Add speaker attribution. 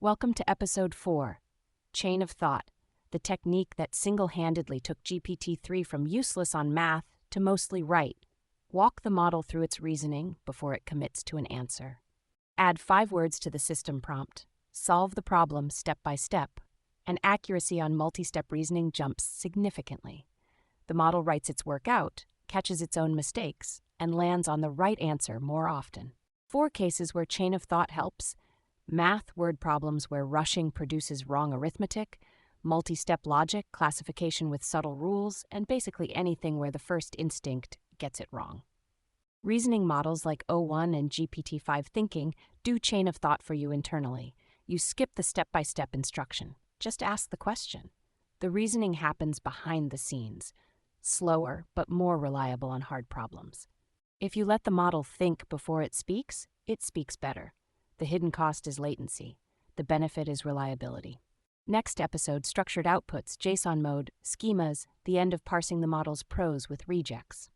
Speaker 1: Welcome to Episode 4, Chain of Thought, the technique that single-handedly took GPT-3 from useless on math to mostly right. Walk the model through its reasoning before it commits to an answer. Add 5 words to the system prompt. Solve the problem step by step, and accuracy on multi-step reasoning jumps significantly. The model writes its work out, catches its own mistakes, and lands on the right answer more often. 4 cases where chain of thought helps: math word problems where rushing produces wrong arithmetic, multi-step logic, classification with subtle rules, and basically anything where the first instinct gets it wrong. Reasoning models like O1 and GPT-5 thinking do chain of thought for you internally. You skip the step-by-step instruction. Just ask the question. The reasoning happens behind the scenes, slower but more reliable on hard problems. If you let the model think before it speaks better. The hidden cost is latency. The benefit is reliability. Next episode, structured outputs, JSON mode, schemas, the end of parsing the model's prose with rejects.